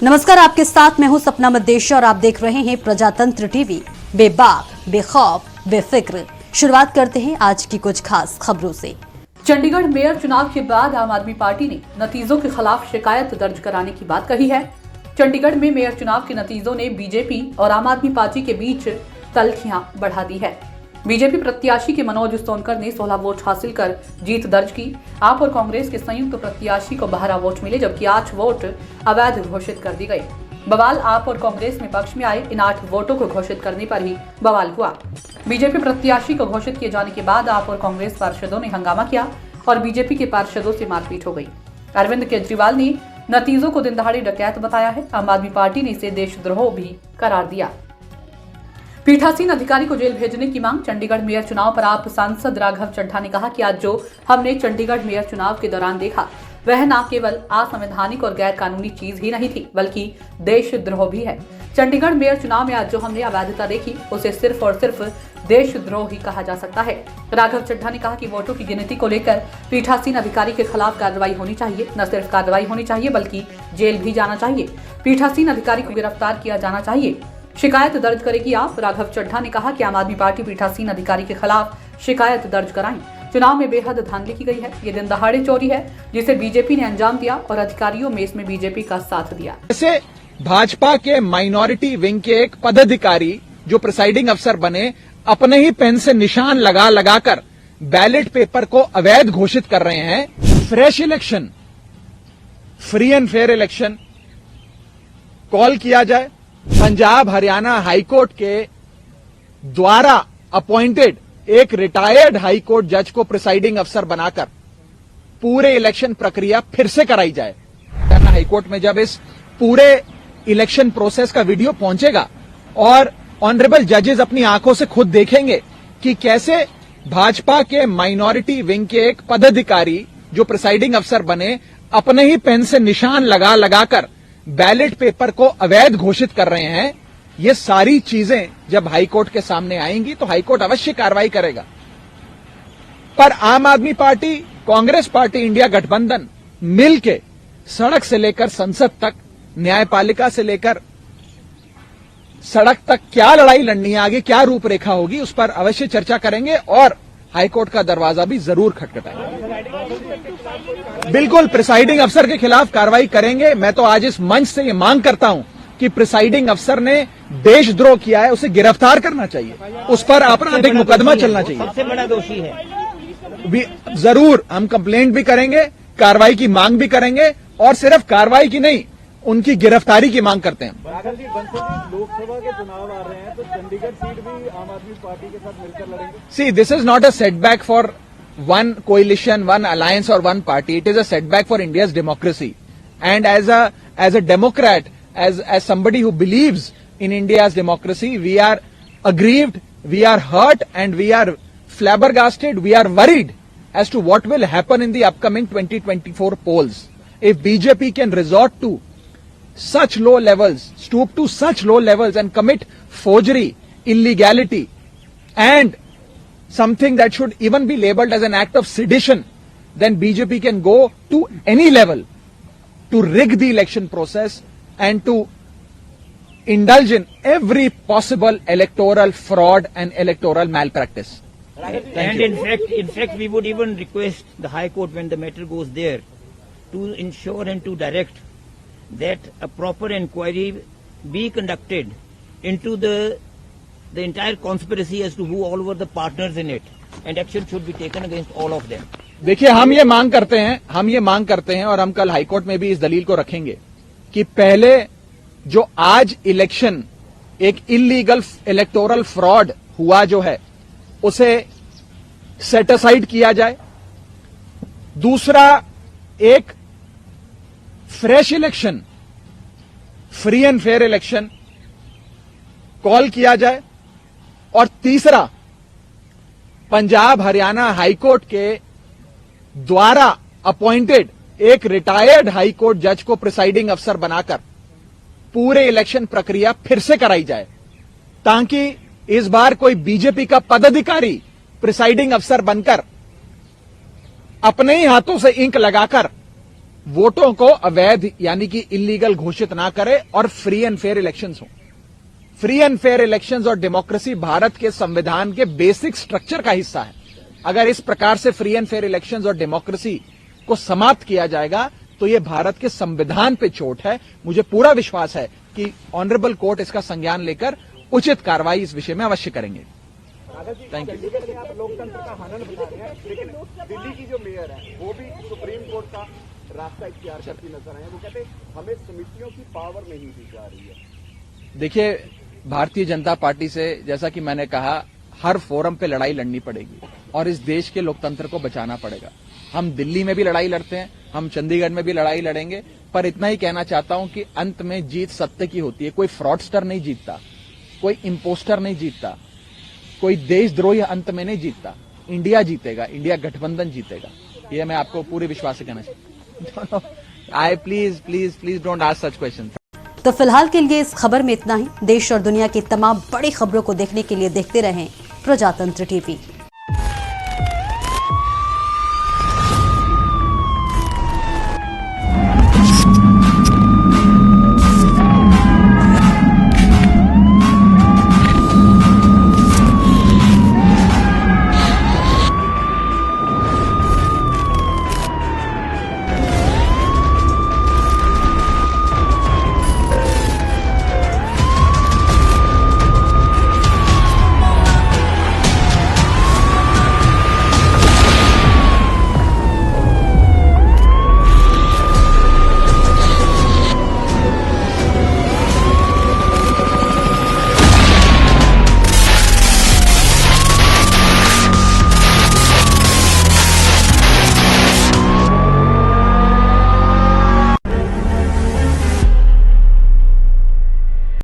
नमस्कार, आपके साथ मैं हूं सपना मद्देशी और आप देख रहे हैं प्रजातंत्र टीवी। बेबाक, बेखौफ, बेफिक्र। शुरुआत करते हैं आज की कुछ खास खबरों से। चंडीगढ़ मेयर चुनाव के बाद आम आदमी पार्टी ने नतीजों के खिलाफ शिकायत दर्ज कराने की बात कही है। चंडीगढ़ में मेयर चुनाव के नतीजों ने बीजेपी और आम आदमी पार्टी के बीच तल्खियां बढ़ा दी है। बीजेपी प्रत्याशी के मनोज सोनकर ने 16 वोट हासिल कर जीत दर्ज की। आप और कांग्रेस के संयुक्त प्रत्याशी को 12 वोट मिले, जबकि 8 वोट अवैध घोषित कर दी गई। बवाल आप और कांग्रेस में पक्ष में आए। इन 8 वोटों को घोषित करने पर ही बवाल हुआ। बीजेपी प्रत्याशी को घोषित किए जाने के बाद आप और कांग्रेस पार्षदों ने हंगामा किया और बीजेपी के पार्षदों से मारपीट हो गई। अरविंद केजरीवाल ने नतीजों को दिन दहाड़े डकैत बताया है। आम आदमी पार्टी ने इसे देशद्रोह भी करार दिया। पीठासीन अधिकारी को जेल भेजने की मांग। चंडीगढ़ मेयर चुनाव पर आप सांसद राघव चड्ढा ने कहा कि आज जो हमने चंडीगढ़ मेयर चुनाव के दौरान देखा वह न केवल असंवैधानिक और गैर कानूनी चीज ही नहीं थी, बल्कि देशद्रोह भी है। चंडीगढ़ मेयर चुनाव में आज जो हमने अवैधता देखी उसे सिर्फ और सिर्फ देशद्रोह ही कहा जा सकता है। राघव चड्ढा ने कहा कि वोटों की गिनती को लेकर पीठासीन अधिकारी के खिलाफ कार्रवाई होनी चाहिए। न सिर्फ कार्रवाई होनी चाहिए बल्कि जेल भी जाना चाहिए। पीठासीन अधिकारी को गिरफ्तार किया जाना चाहिए। शिकायत दर्ज करेगी आप। राघव चड्ढा ने कहा कि आम आदमी पार्टी पीठासीन अधिकारी के खिलाफ शिकायत दर्ज कराएं। चुनाव में बेहद धांधली की गई है। ये दिन दहाड़े चोरी है जिसे बीजेपी ने अंजाम दिया और अधिकारियों में इसमें बीजेपी का साथ दिया। जैसे भाजपा के माइनॉरिटी विंग के एक पदाधिकारी जो प्रिसाइडिंग अफसर बने, अपने ही पेन से निशान लगा लगाकर बैलेट पेपर को अवैध घोषित कर रहे हैं। Fresh election, free and fair election call किया जाए। पंजाब हरियाणा हाईकोर्ट के द्वारा अपॉइंटेड एक रिटायर्ड हाईकोर्ट जज को प्रिसाइडिंग अफसर बनाकर पूरे इलेक्शन प्रक्रिया फिर से कराई जाए। हरियाणा हाईकोर्ट में जब इस पूरे इलेक्शन प्रोसेस का वीडियो पहुंचेगा और ऑनरेबल जजेस अपनी आंखों से खुद देखेंगे कि कैसे भाजपा के माइनॉरिटी विंग के एक पदाधिकारी जो प्रिसाइडिंग अफसर बने, अपने ही पेन से निशान लगा लगाकर बैलेट पेपर को अवैध घोषित कर रहे हैं। ये सारी चीजें जब हाईकोर्ट के सामने आएंगी तो हाईकोर्ट अवश्य कार्रवाई करेगा। पर आम आदमी पार्टी, कांग्रेस पार्टी, इंडिया गठबंधन मिलके सड़क से लेकर संसद तक, न्यायपालिका से लेकर सड़क तक क्या लड़ाई लड़नी है, आगे क्या रूपरेखा होगी, उस पर अवश्य चर्चा करेंगे और हाईकोर्ट का दरवाजा भी जरूर खटखटाएंगे। बिल्कुल प्रिसाइडिंग अफसर के खिलाफ कार्रवाई करेंगे। मैं तो आज इस मंच से ये मांग करता हूं कि प्रिसाइडिंग अफसर ने देशद्रोह किया है, उसे गिरफ्तार करना चाहिए, उस पर आपराधिक मुकदमा चलना चाहिए। सबसे बड़ा दोषी है। जरूर हम कंप्लेंट भी करेंगे, कार्रवाई की मांग भी करेंगे और सिर्फ कार्रवाई की नहीं, उनकी गिरफ्तारी की मांग करते हैं। लोकसभा के चुनाव आ रहे हैं तो चंडीगढ़ सीट भी आम आदमी पार्टी के साथ मिलकर लड़ेंगे। See, this is not a setback for one coalition, one alliance or one party. It is a setback for India's democracy. And as a Democrat, as somebody who believes in India's democracy, we are aggrieved, we are hurt and we are flabbergasted, we are worried as to what will happen in the upcoming 2024 polls. If BJP can resort to such low levels, stoop to such low levels and commit forgery, illegality and something that should even be labeled as an act of sedition, then BJP can go to any level to rig the election process and to indulge in every possible electoral fraud and electoral malpractice. And in fact, we would even request the High Court when the matter goes there to ensure and to direct that a proper inquiry be conducted into the entire conspiracy as to who all were the partners in it, and action should be taken against all of them. देखिए, हम ये मांग करते हैं और हम कल high court में भी इस दलील को रखेंगे कि पहले जो आज इलेक्शन एक इलीगल इलेक्टोरल फ्रॉड हुआ जो है उसे सेट असाइड किया जाए। दूसरा, एक fresh election, free and fair election call किया जाए। और तीसरा, पंजाब हरियाणा हाईकोर्ट के द्वारा अपॉइंटेड एक रिटायर्ड हाईकोर्ट जज को प्रिसाइडिंग अफसर बनाकर पूरे इलेक्शन प्रक्रिया फिर से कराई जाए, ताकि इस बार कोई बीजेपी का पदाधिकारी प्रिसाइडिंग अफसर बनकर अपने ही हाथों से इंक लगाकर वोटों को अवैध यानी कि इलीगल घोषित ना करे और फ्री एंड फेयर इलेक्शंस हो। फ्री एंड फेयर इलेक्शंस और डेमोक्रेसी भारत के संविधान के बेसिक स्ट्रक्चर का हिस्सा है। अगर इस प्रकार से फ्री एंड फेयर इलेक्शंस और डेमोक्रेसी को समाप्त किया जाएगा तो यह भारत के संविधान पे चोट है। मुझे पूरा विश्वास है कि ऑनरेबल कोर्ट इसका संज्ञान लेकर उचित कार्रवाई इस विषय में अवश्य करेंगे। Thank you. चंडीगढ़ में आप लोकतंत्र का हनन बता रहे हैं, लेकिन दिल्ली की जो मेयर है वो भी सुप्रीम कोर्ट का रास्ता इख्तियार करती नजर आए। वो कहते हैं हमें समितियों की पावर नहीं दी जा रही है। देखिए, भारतीय जनता पार्टी से जैसा कि मैंने कहा, हर फोरम पे लड़ाई लड़नी पड़ेगी और इस देश के लोकतंत्र को बचाना पड़ेगा। हम दिल्ली में भी लड़ाई लड़ते हैं, हम चंडीगढ़ में भी लड़ाई लड़ेंगे, पर इतना ही कहना चाहता हूं कि अंत में जीत सत्य की होती है। कोई फ्रॉडस्टर नहीं जीतता, कोई इम्पोस्टर नहीं जीतता, कोई देशद्रोही अंत में नहीं जीतता। इंडिया जीतेगा, इंडिया गठबंधन जीतेगा। यह मैं आपको पूरे विश्वास से कहना चाहता हूं। Please don't ask such question. तो फिलहाल के लिए इस खबर में इतना ही। देश और दुनिया की तमाम बड़ी खबरों को देखने के लिए देखते रहें प्रजातंत्र टीवी।